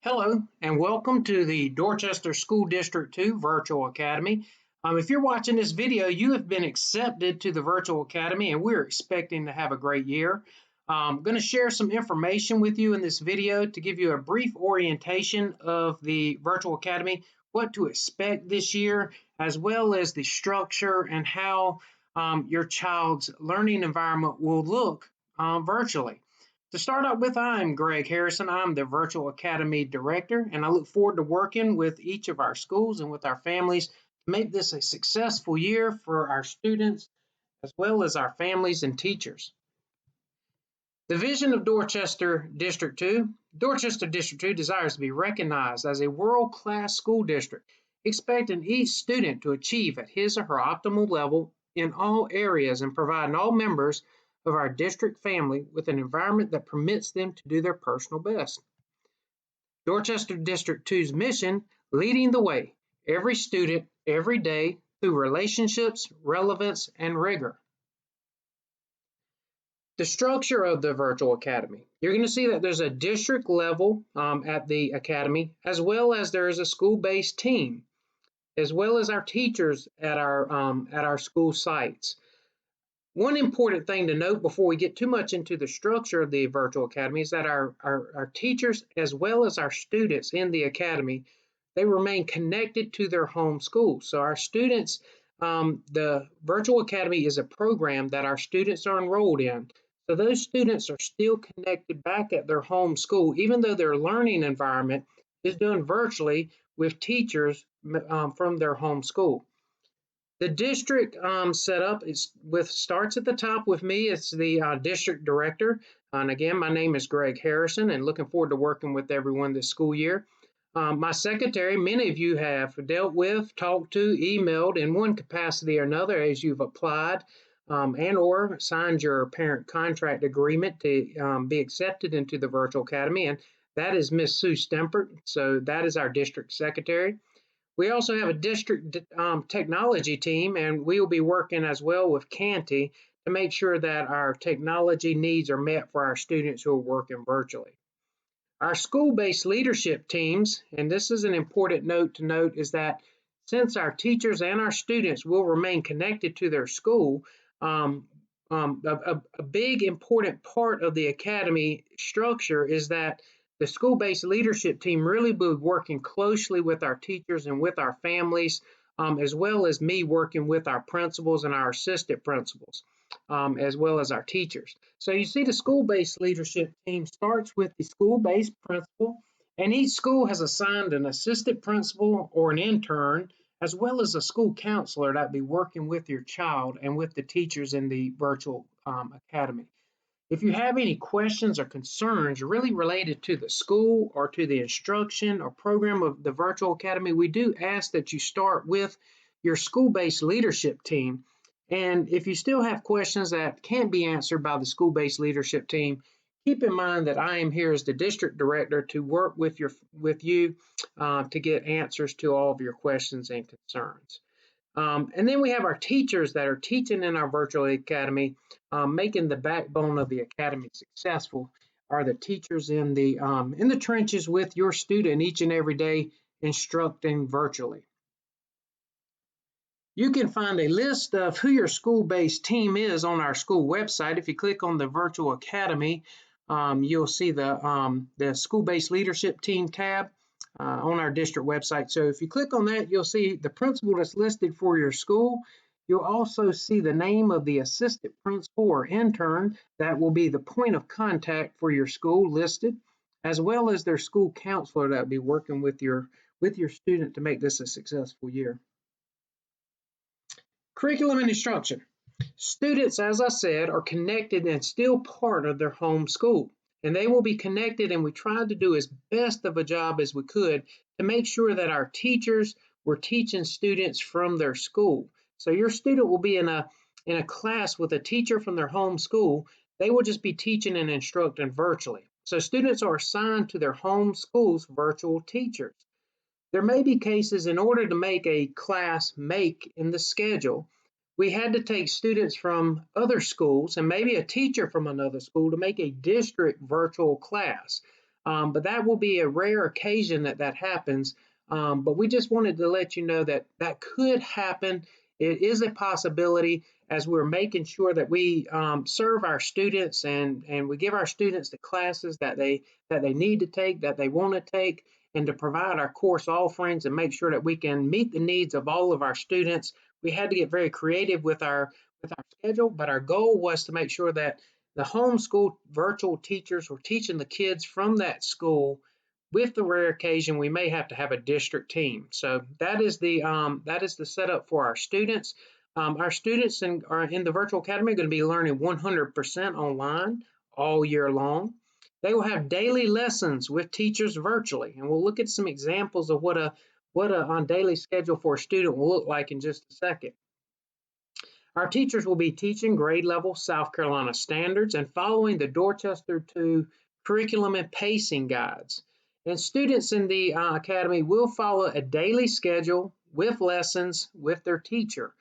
Hello, and welcome to the Dorchester School District 2 Virtual Academy. If you're watching this video, you have been accepted to the Virtual Academy, and we're expecting to have a great year. I'm going to share some information with you in this video to give you a brief orientation of the Virtual Academy, what to expect this year, as well as the structure and how your child's learning environment will look virtually. To start out with, I'm Greg Harrison. I'm the Virtual Academy Director, and I look forward to working with each of our schools and with our families to make this a successful year for our students as well as our families and teachers. The vision of Dorchester District 2. Dorchester District 2 desires to be recognized as a world-class school district, expecting each student to achieve at his or her optimal level in all areas and providing all members of our district family with an environment that permits them to do their personal best. Dorchester District 2's mission, leading the way, every student, every day, through relationships, relevance, and rigor. The structure of the Virtual Academy. You're going to see that there's a district level at the Academy, as well as there is a school-based team, as well as our teachers at our school sites. One important thing to note before we get too much into the structure of the Virtual Academy is that our teachers, as well as our students in the Academy, they remain connected to their home school. So our students, the Virtual Academy is a program that our students are enrolled in. So those students are still connected back at their home school, even though their learning environment is done virtually with teachers from their home school. The district setup starts at the top with me. It's the district director. And again, my name is Greg Harrison, and looking forward to working with everyone this school year. My secretary, many of you have dealt with, talked to, emailed in one capacity or another as you've applied and or signed your parent contract agreement to be accepted into the Virtual Academy. And that is Miss Sue Stempert. So that is our district secretary. We also have a district technology team, and we will be working as well with Canty to make sure that our technology needs are met for our students who are working virtually. Our school-based leadership teams, and this is an important note to note, is that since our teachers and our students will remain connected to their school, a big important part of the academy structure is that the school-based leadership team really will be working closely with our teachers and with our families, as well as me working with our principals and our assistant principals, as well as our teachers. So you see the school-based leadership team starts with the school-based principal, and each school has assigned an assistant principal or an intern, as well as a school counselor that will be working with your child and with the teachers in the virtual academy. If you have any questions or concerns really related to the school or to the instruction or program of the Virtual Academy, we do ask that you start with your school-based leadership team. And if you still have questions that can't be answered by the school-based leadership team, keep in mind that I am here as the district director to work with you to get answers to all of your questions and concerns. And then we have our teachers that are teaching in our virtual academy, making the backbone of the academy successful. Are the teachers in the trenches with your student each and every day, instructing virtually. You can find a list of who your school-based team is on our school website. If you click on the Virtual Academy, you'll see the school-based leadership team tab on our district website. So if you click on that, you'll see the principal that's listed for your school. You'll also see the name of the assistant principal or intern that will be the point of contact for your school listed, as well as their school counselor that will be working with your student to make this a successful year. Curriculum and instruction. Students, as I said, are connected and still part of their home school. And they will be connected, and we tried to do as best of a job as we could to make sure that our teachers were teaching students from their school. So your student will be in a class with a teacher from their home school. They will just be teaching and instructing virtually. So students are assigned to their home school's virtual teachers. There may be cases in order to make a class make in the schedule, we had to take students from other schools and maybe a teacher from another school to make a district virtual class. but that will be a rare occasion that that happens. But we just wanted to let you know that that could happen. It is a possibility as we're making sure that we serve our students and we give our students the classes that they need to take, that they want to take, and to provide our course offerings and make sure that we can meet the needs of all of our students. We had to get very creative with our schedule, but our goal was to make sure that the homeschool virtual teachers were teaching the kids from that school. With the rare occasion, we may have to have a district team. So that is the setup for our students. Our students are in the virtual academy are going to be learning 100% online all year long. They will have daily lessons with teachers virtually, and we'll look at some examples of what a on daily schedule for a student will look like in just a second. Our teachers will be teaching grade level South Carolina standards and following the Dorchester 2 curriculum and pacing guides. And students in the academy will follow a daily schedule with lessons with their teacher.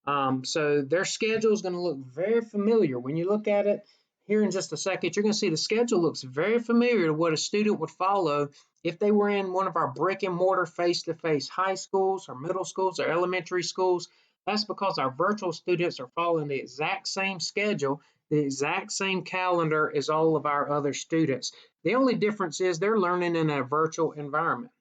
So their schedule is going to look very familiar. When you look at it here in just a second, you're going to see the schedule looks very familiar to what a student would follow if they were in one of our brick and mortar face-to-face high schools or middle schools or elementary schools. That's because our virtual students are following the exact same schedule, the exact same calendar as all of our other students. The only difference is they're learning in a virtual environment.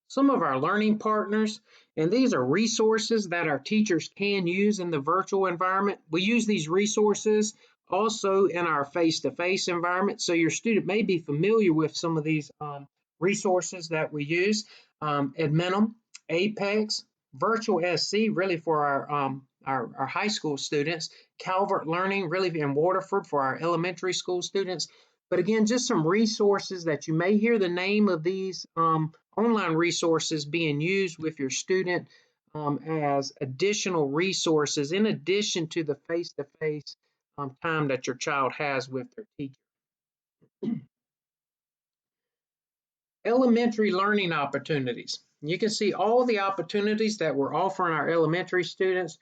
Some of our learning partners, and these are resources that our teachers can use in the virtual environment. We use these resources also in our face-to-face environment, so your student may be familiar with some of these resources that we use. Adminum, Apex, Virtual SC, really for our high school students, Calvert Learning, really in Waterford for our elementary school students. But again, just some resources that you may hear the name of these online resources being used with your student as additional resources in addition to the face-to-face time that your child has with their teacher. Elementary learning opportunities. You can see all the opportunities that we're offering our elementary students: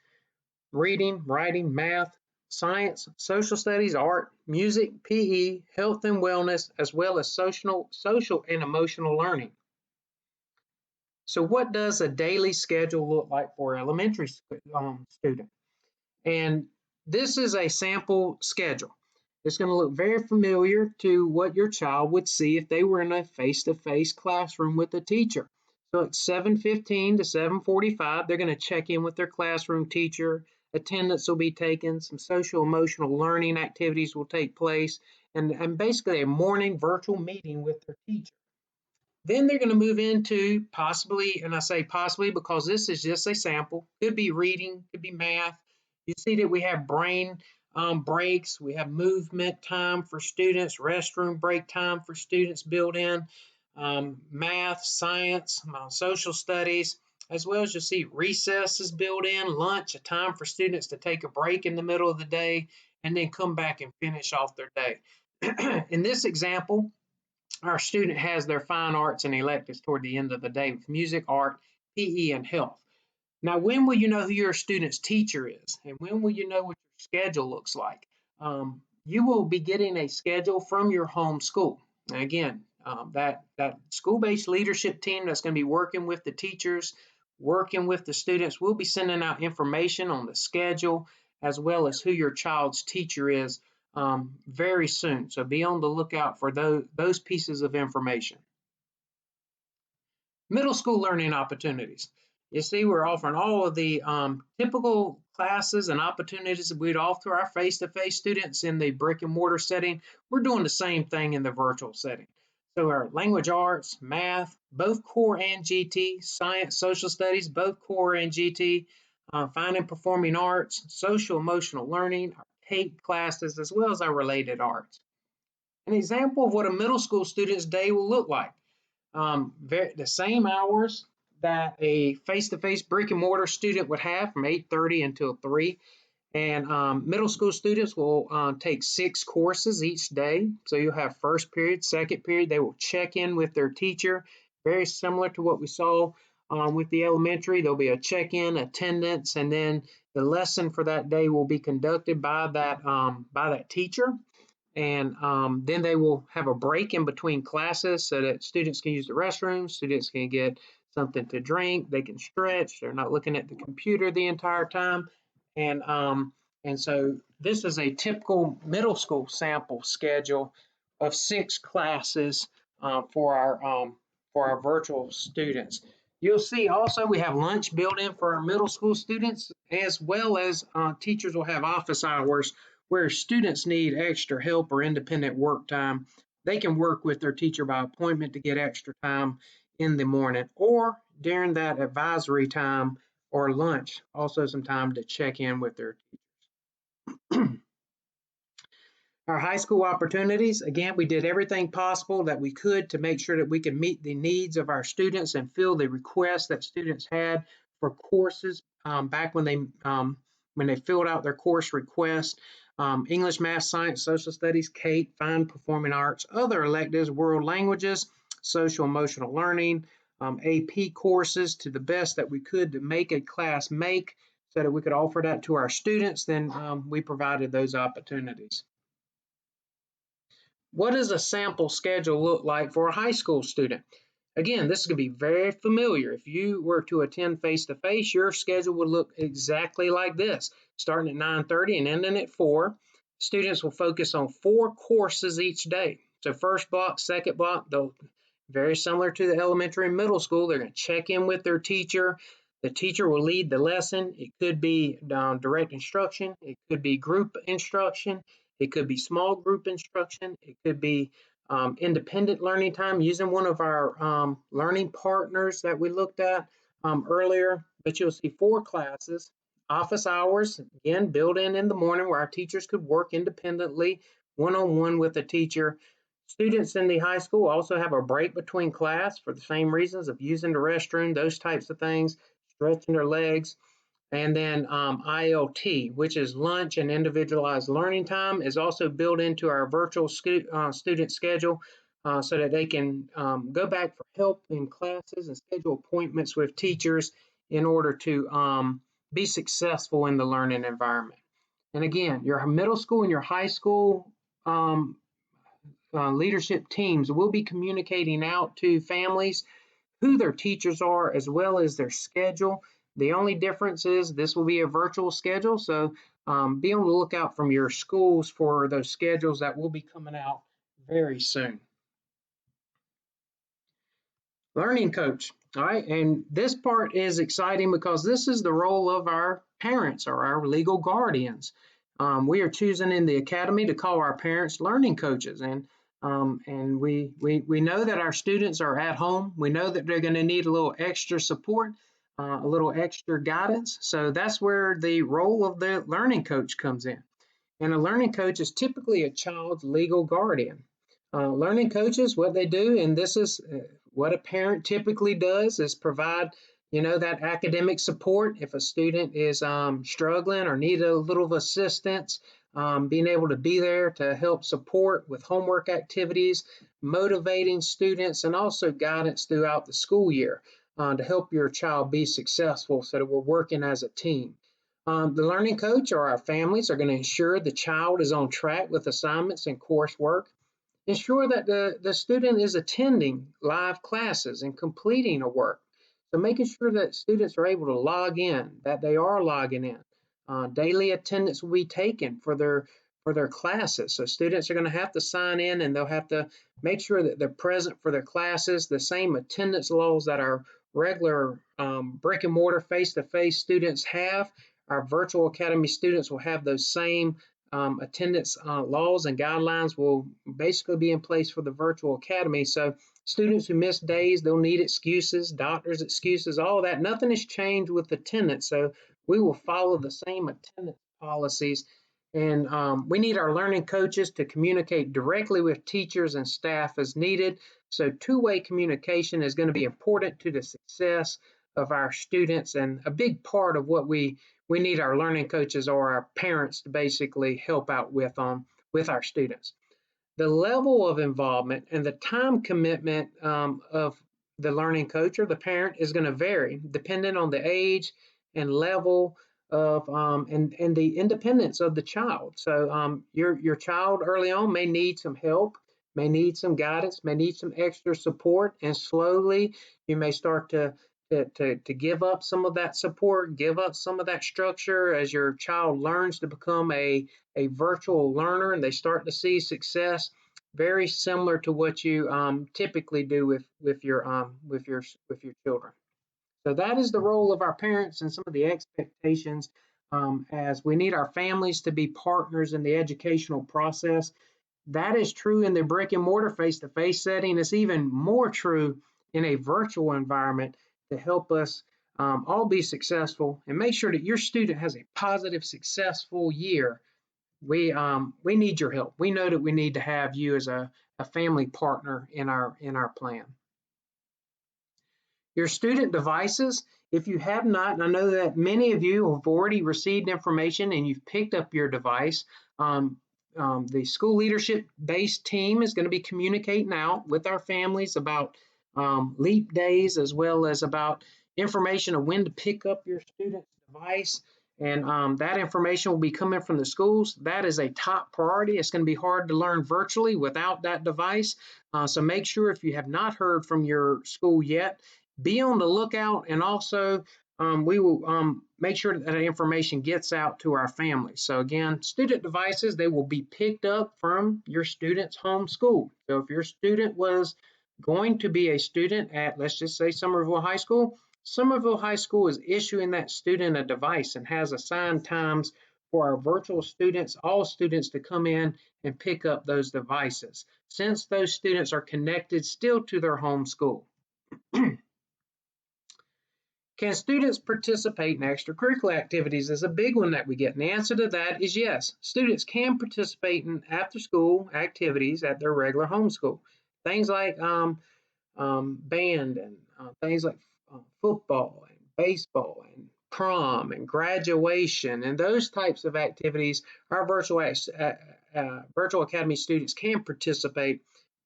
reading, writing, math, science, social studies, art, music, PE, health and wellness, as well as social and emotional learning. So what does a daily schedule look like for an elementary student? And this is a sample schedule. It's going to look very familiar to what your child would see if they were in a face-to-face classroom with a teacher. So at 7:15 to 7:45, they're going to check in with their classroom teacher. Attendance will be taken. Some social emotional learning activities will take place, and basically a morning virtual meeting with their teacher. Then they're going to move into possibly, and I say possibly because this is just a sample, could be reading, could be math. You see that we have brain breaks, we have movement time for students, restroom break time for students built in, math, science, social studies, as well as you'll see recess is built in, lunch, a time for students to take a break in the middle of the day, and then come back and finish off their day. In this example, our student has their fine arts and electives toward the end of the day with music, art, PE, and health. Now, when will you know who your student's teacher is? And when will you know what your schedule looks like? You will be getting a schedule from your home school. And again, that school-based leadership team that's going to be working with the teachers, working with the students, will be sending out information on the schedule as well as who your child's teacher is very soon. So be on the lookout for those pieces of information. Middle school learning opportunities. You see, we're offering all of the typical classes and opportunities that we'd offer our face-to-face students in the brick and mortar setting. We're doing the same thing in the virtual setting. So our language arts, math, both core and GT, science, social studies, both core and GT, fine and performing arts, social emotional learning, our CAPE classes, as well as our related arts. An example of what a middle school student's day will look like. The same hours that a face-to-face brick and mortar student would have from 8:30 until 3. And middle school students will take 6 courses each day. So you'll have first period, second period. They will check in with their teacher, very similar to what we saw with the elementary. There'll be a check-in, attendance, and then the lesson for that day will be conducted by that teacher. And then they will have a break in between classes so that students can use the restroom, students can get something to drink, they can stretch, they're not looking at the computer the entire time. And so this is a typical middle school sample schedule of 6 classes for our virtual students. You'll see also we have lunch built in for our middle school students, as well as teachers will have office hours where students need extra help or independent work time. They can work with their teacher by appointment to get extra time in the morning or during that advisory time or lunch, also some time to check in with their teachers. Our high school opportunities, again, we did everything possible that we could to make sure that we could meet the needs of our students and fill the requests that students had for courses back when they filled out their course request. English, math, science, social studies, CATE, fine performing arts, other electives, world languages, social emotional learning, AP courses to the best that we could to make a class make so that we could offer that to our students. Then we provided those opportunities. What does a sample schedule look like for a high school student? Again, this is going to be very familiar. If you were to attend face-to-face, your schedule would look exactly like this, starting at 9:30 and ending at 4. Students will focus on 4 courses each day. So first block, second block, they'll very similar to the elementary and middle school. They're going to check in with their teacher. The teacher will lead the lesson. It could be direct instruction. It could be group instruction. It could be small group instruction. It could be independent learning time using one of our learning partners that we looked at earlier. But you'll see 4 classes. Office hours, again, built in the morning where our teachers could work independently, one-on-one with the teacher. Students in the high school also have a break between class for the same reasons of using the restroom, those types of things, stretching their legs. And then ILT, which is lunch and individualized learning time, is also built into our virtual student schedule so that they can go back for help in classes and schedule appointments with teachers in order to be successful in the learning environment. And again, your middle school and your high school leadership teams will be communicating out to families who their teachers are as well as their schedule. The only difference is this will be a virtual schedule, so be on the lookout from your schools for those schedules that will be coming out very soon. Learning coach. All right, and this part is exciting because this is the role of our parents or our legal guardians. We are choosing in the academy to call our parents learning coaches, and we know that our students are at home. We know that they're going to need a little extra support, a little extra guidance. So that's where the role of the learning coach comes in. And a learning coach is typically a child's legal guardian. Learning coaches, what they do, and this is what a parent typically does, is provide, that academic support if a student is struggling or need a little assistance, being able to be there to help support with homework activities, motivating students, and also guidance throughout the school year to help your child be successful so that we're working as a team. The learning coach or our families are going to ensure the child is on track with assignments and coursework. Ensure that the student is attending live classes and completing a work. So making sure that students are able to log in, that they are logging in. Daily attendance will be taken for their classes. So students are going to have to sign in and they'll have to make sure that they're present for their classes. The same attendance laws that our regular brick and mortar face-to-face students have, our virtual academy students will have those same attendance laws and guidelines will basically be in place for the virtual academy. So students who miss days, they'll need excuses, doctor's excuses, all that. Nothing has changed with attendance. So we will follow the same attendance policies. And we need our learning coaches to communicate directly with teachers and staff as needed. So two-way communication is going to be important to the success of our students and a big part of what we need our learning coaches or our parents to basically help out with our students. The level of involvement and the time commitment of the learning coach or the parent is going to vary depending on the age and level of and the independence of the child. So your child early on may need some help, may need some guidance, may need some extra support, and slowly you may start to give up some of that support, give up some of that structure as your child learns to become a virtual learner and they start to see success. Very similar to what you typically do with your children. So that is the role of our parents and some of the expectations, as we need our families to be partners in the educational process. That is true in the brick and mortar face-to-face setting. It's even more true in a virtual environment to help us all be successful and make sure that your student has a positive, successful year. We need your help. We know that we need to have you as a family partner in our plan. Your student devices, if you have not, and I know that many of you have already received information and you've picked up your device, the school leadership based team is going to be communicating out with our families about leap days as well as about information of when to pick up your student's device. And that information will be coming from the schools. That is a top priority. It's going to be hard to learn virtually without that device. So make sure if you have not heard from your school yet, be on the lookout, and also we will make sure that information gets out to our families. So again, student devices, they will be picked up from your student's home school. So if your student was going to be a student at, let's just say, Summerville High School, Summerville High School is issuing that student a device and has assigned times for our virtual students, all students, to come in and pick up those devices, since those students are connected still to their home school. Can students participate in extracurricular activities is a big one that we get. And the answer to that is yes. Students can participate in after-school activities at their regular home school. Things like band and things like football and baseball and prom and graduation and those types of activities, our virtual academy students can participate.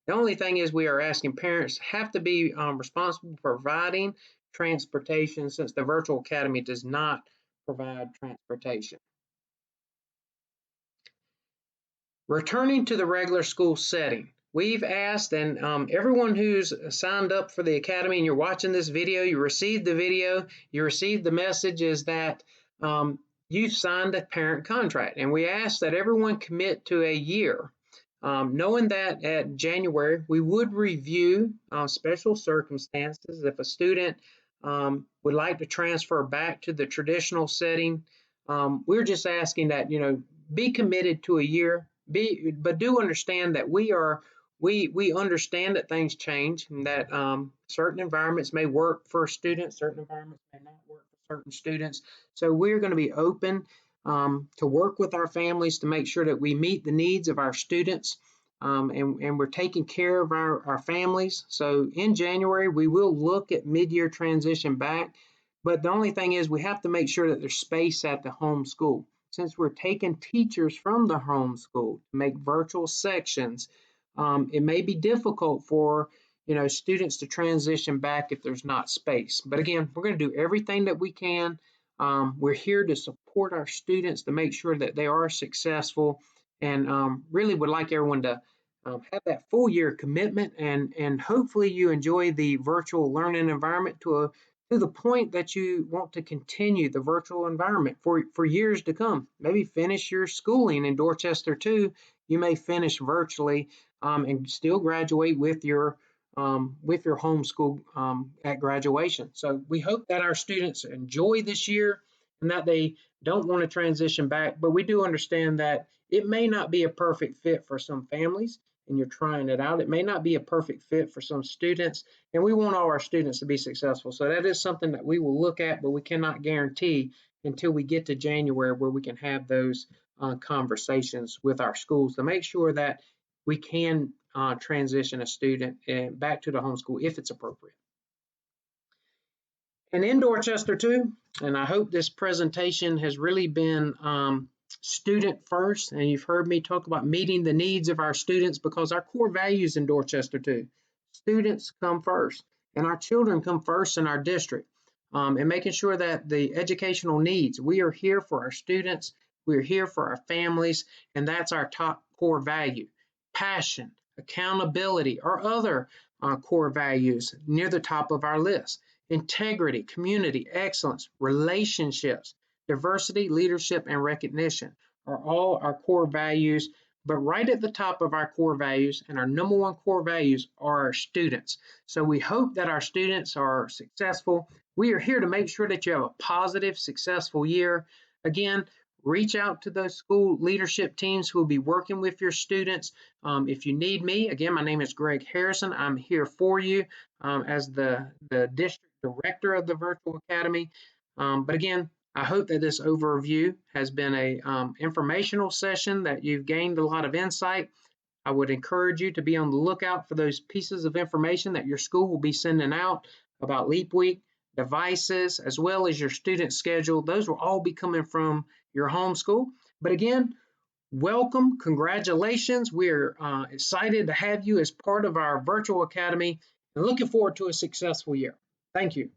The only thing is we are asking parents have to be responsible for providing transportation, since the virtual academy does not provide transportation. Returning to the regular school setting, we've asked, and everyone who's signed up for the academy and you're watching this video, you received the video, you received the message, is that you've signed a parent contract, and we ask that everyone commit to a year. Knowing that at January, we would review special circumstances. If a student would like to transfer back to the traditional setting, we're just asking that, be committed to a year, but do understand that we understand that things change and that certain environments may work for students, certain environments may not work for certain students. So we're going to be open to work with our families to make sure that we meet the needs of our students, and we're taking care of our families. So in January, we will look at mid-year transition back, but the only thing is we have to make sure that there's space at the home school. Since we're taking teachers from the home school to make virtual sections, it may be difficult for students to transition back if there's not space. But again, we're going to do everything that we can. We're here to support our students to make sure that they are successful, and really would like everyone to have that full year commitment, and hopefully you enjoy the virtual learning environment to the point that you want to continue the virtual environment for years to come. Maybe finish your schooling in Dorchester too. You may finish virtually and still graduate with your homeschool at graduation. So we hope that our students enjoy this year and that they don't want to transition back, but we do understand that it may not be a perfect fit for some families, and you're trying it out. It may not be a perfect fit for some students, and we want all our students to be successful. So that is something that we will look at, but we cannot guarantee until we get to January, where we can have those conversations with our schools to make sure that we can transition a student back to the homeschool if it's appropriate. And in Dorchester too, and I hope this presentation has really been student first, and you've heard me talk about meeting the needs of our students, because our core values in Dorchester too, students come first and our children come first in our district. and making sure that the educational needs, we are here for our students, we're here for our families, and that's our top core value. Passion, accountability, or other core values near the top of our list. Integrity, community, excellence, relationships, diversity, leadership, and recognition are all our core values. But right at the top of our core values and our number one core values are our students. So we hope that our students are successful. We are here to make sure that you have a positive, successful year. Again, reach out to those school leadership teams who will be working with your students. If you need me, again, my name is Greg Harrison. I'm here for you as the district director of the Virtual Academy. But again, I hope that this overview has been a informational session, that you've gained a lot of insight. I would encourage you to be on the lookout for those pieces of information that your school will be sending out about Leap Week, devices, as well as your student schedule. Those will all be coming from your home school. But again, welcome, congratulations. We're excited to have you as part of our virtual academy and looking forward to a successful year. Thank you.